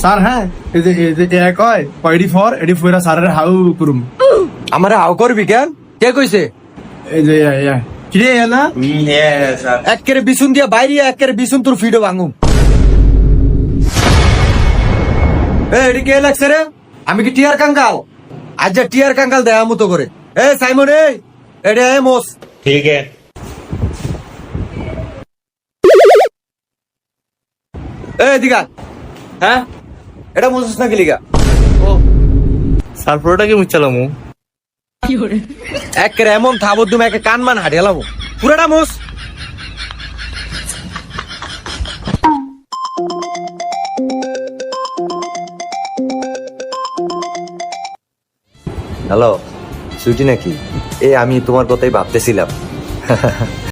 Sir হ্যাঁ এই যে কয় এডি ফর স্যারের হাউ করুম আমারে হাও করবি কেন? কে কইছে? এই যে কিরে না একের বিছুন দিয়া বাইরে একের বিছুন তোর ফিডো ভাঙুম। এডি কে লাগছে রে? আমি কি টিয়ার কাঙ্গাল? আজ যা টিয়ার কাঙ্গাল দেয়া মতো করে। সাইমন এডি মোস। ठीक है। দিগা হ্যাঁ এটা মোসস না কি লিগা? স্যার পুরোটা কি মুচ্ছালামু? একের এমন থাবো তুমি একে কান মান হারিয়ালামো পুরাটা মোস। হ্যালো সুইটি নাকি? আমি তোমার কথাই ভাবতেছিলাম।